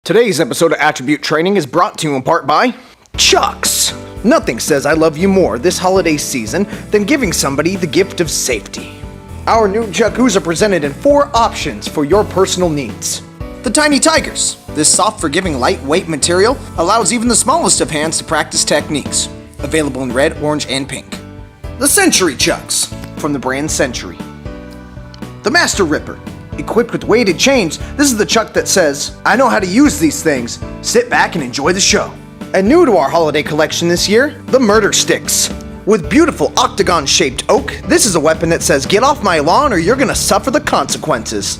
Today's episode of Attribute Training is brought to you in part by Chuks. Nothing says I love you more this holiday season than giving somebody the gift of safety. Our new Chuks are presented in 4 options for your personal needs. The Tiny Tigers. This soft, forgiving, lightweight material allows even the smallest of hands to practice techniques. Available in red, orange, and pink. The Century Chuks, from the brand Century. The Master Ripper. Equipped with weighted chains, this is the Chuk that says, I know how to use these things. Sit back and enjoy the show. And new to our holiday collection this year, the Murder Sticks. With beautiful octagon-shaped oak, this is a weapon that says, get off my lawn or you're gonna suffer the consequences.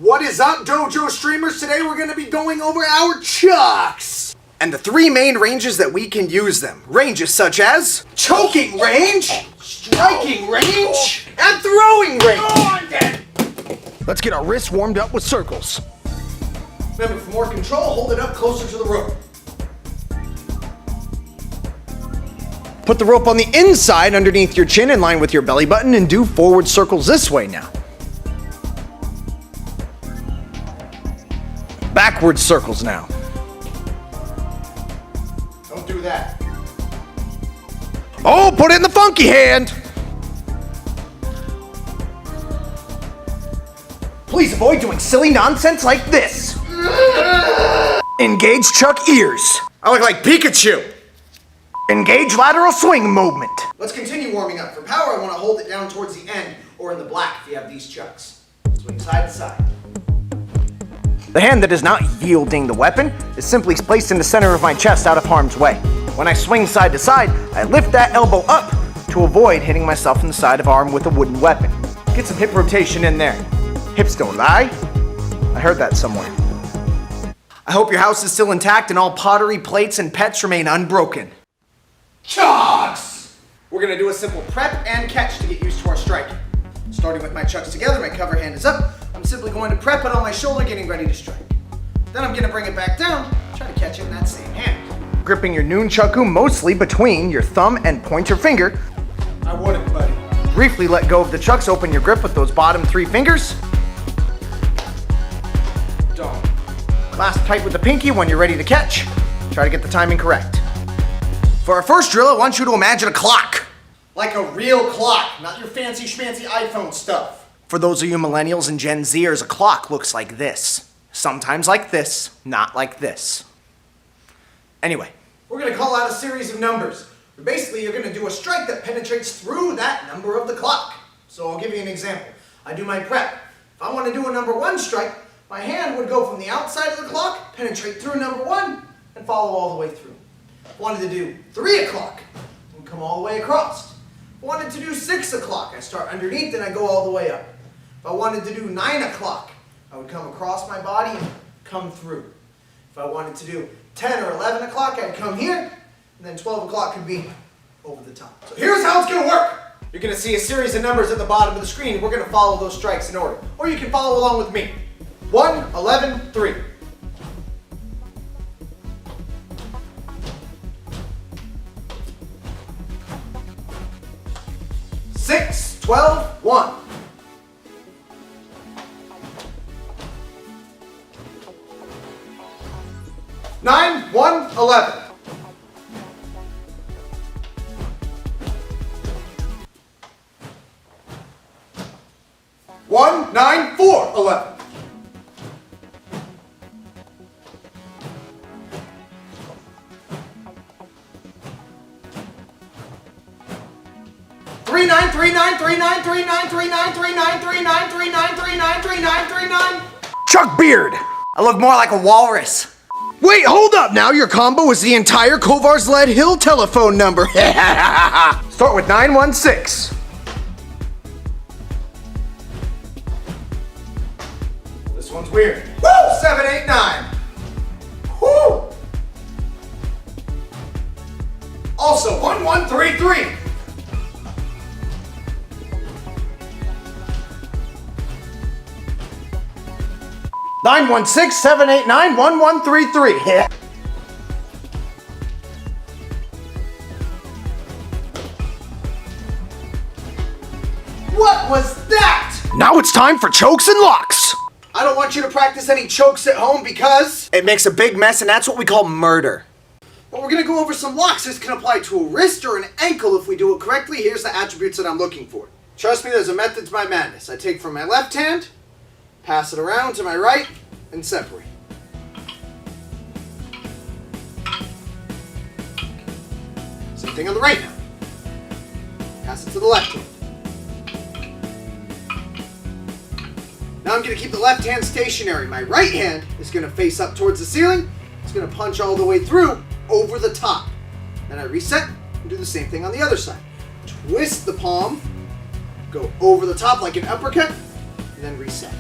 What is up, Dojo streamers? Today we're gonna be going over our Chuks and the 3 main ranges that we can use them. Ranges such as choking range, striking range, and throwing range. Let's get our wrists warmed up with circles. Remember, for more control, hold it up closer to the rope. Put the rope on the inside underneath your chin in line with your belly button and do forward circles this way now. Backward circles now. Don't do that. Oh, put it in the funky hand. Please avoid doing silly nonsense like this. Engage Chuk ears. I look like Pikachu. Engage lateral swing movement. Let's continue warming up. For power, I want to hold it down towards the end or in the black if you have these Chuks. Swing side to side. The hand that is not yielding the weapon is simply placed in the center of my chest out of harm's way. When I swing side to side, I lift that elbow up to avoid hitting myself in the side of arm with a wooden weapon. Get some hip rotation in there. Hips don't lie. I heard that somewhere. I hope your house is still intact and all pottery, plates, and pets remain unbroken. Chuks! We're gonna do a simple prep and catch to get used to our striking. Starting with my Chuks together, my cover hand is up. I'm simply going to prep it on my shoulder, getting ready to strike. Then I'm gonna bring it back down, try to catch it in that same hand. Gripping your nunchaku mostly between your thumb and pointer finger. I wouldn't, buddy. Briefly let go of the Chuks, open your grip with those bottom 3 fingers. Don't. Clasp tight with the pinky when you're ready to catch. Try to get the timing correct. For our first drill, I want you to imagine a clock. Like a real clock, not your fancy schmancy iPhone stuff. For those of you millennials and Gen Zers, a clock looks like this. Sometimes like this, not like this. Anyway, we're gonna call out a series of numbers. Basically, you're gonna do a strike that penetrates through that number of the clock. So I'll give you an example. I do my prep. If I wanna do a number 1 strike, my hand would go from the outside of the clock, penetrate through number 1, and follow all the way through. If I wanted to do 3 o'clock, it would come all the way across. If I wanted to do 6 o'clock, I start underneath and I go all the way up. If I wanted to do 9 o'clock, I would come across my body and come through. If I wanted to do 10 or 11 o'clock, I'd come here, and then 12 o'clock could be over the top. So here's how it's gonna work. You're gonna see a series of numbers at the bottom of the screen, and we're gonna follow those strikes in order. Or you can follow along with me. 1, 11, 3. Six, 12, 1. 9, 1, 11. 1, 9, 4, 11. 3, 9, 3, 9, 3, 9, 3, 9, 3, 9, 3, 9, 3, 9, 3, 9, 3, 9, 3, 9, 3, 9. Chuck beard. I look more like a walrus. Wait, hold up now. Your combo is the entire Kovar's Lead Hill telephone number. Start with 916. This one's weird. Woo! 789. Woo! Also 1133. 916-789-1133. What was that? Now it's time for chokes and locks. I don't want you to practice any chokes at home because it makes a big mess, and that's what we call murder. But we're gonna go over some locks. This can apply to a wrist or an ankle if we do it correctly. Here's the attributes that I'm looking for. Trust me, there's a method to my madness. I take from my left hand, pass it around to my right, and separate. Same thing on the right now. Pass it to the left hand. Now I'm going to keep the left hand stationary. My right hand is going to face up towards the ceiling. It's going to punch all the way through over the top. Then I reset and do the same thing on the other side. Twist the palm, go over the top like an uppercut, and then reset.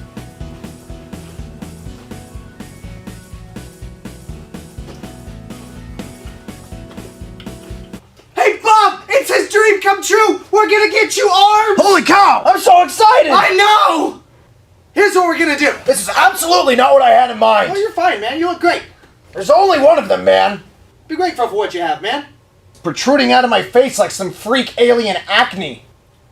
Hey Bob, it's his dream come true. We're going to get you arms. Holy cow! I'm so excited! I know! Here's what we're gonna do. This is absolutely not what I had in mind. Oh, you're fine, man. You look great. There's only one of them, man. Be grateful for what you have, man. Protruding out of my face like some freak alien acne.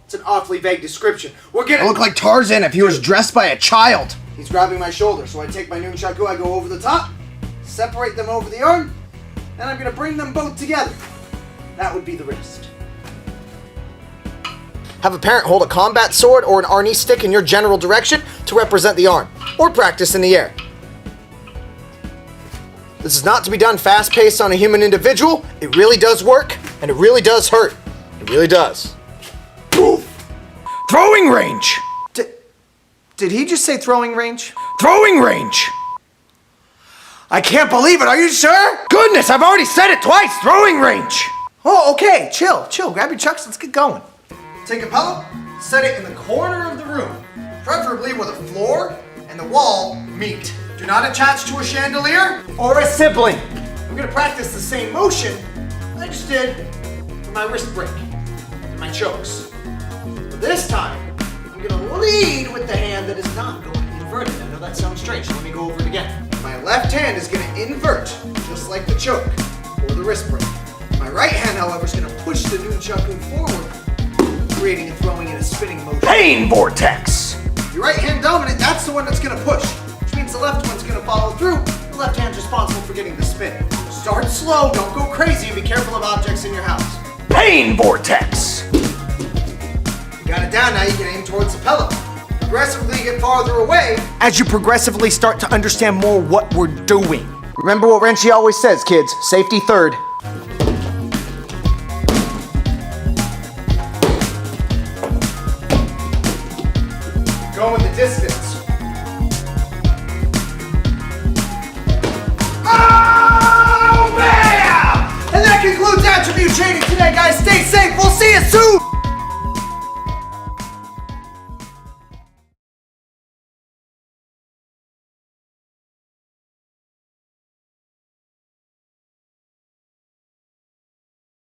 It's an awfully vague description. We're I gonna... look like Tarzan if he was dressed by a child. He's grabbing my shoulder, so I take my nunchaku, I go over the top, separate them over the arm, and I'm gonna bring them both together. That would be the wrist. Have a parent hold a combat sword or an Arnie stick in your general direction to represent the arm, or practice in the air. This is not to be done fast-paced on a human individual. It really does work, and it really does hurt. It really does. Oof. Throwing range! Did he just say throwing range? Throwing range! I can't believe it, are you sure? Goodness, I've already said it twice! Throwing range! Oh, okay, chill. Grab your chucks, let's get going. Take a pillow, set it in the corner of the room, preferably where the floor and the wall meet. Do not attach to a chandelier or a sibling. I'm gonna practice the same motion I just did for my wrist break and my chokes. But this time, I'm gonna lead with the hand that is not going inverted. I know that sounds strange, so let me go over it again. My left hand is gonna invert, just like the choke or the wrist break. My right hand, however, is gonna push the nunchaku forward, creating and throwing in a spinning motion. Pain vortex! Your right hand dominant, that's the one that's gonna push, which means the left one's gonna follow through. The left hand's responsible for getting the spin. Start slow, don't go crazy, and be careful of objects in your house. Pain vortex! You got it down, now you can aim towards the pillow. Progressively get farther away as you progressively start to understand more what we're doing. Remember what Renchi always says, kids, safety third.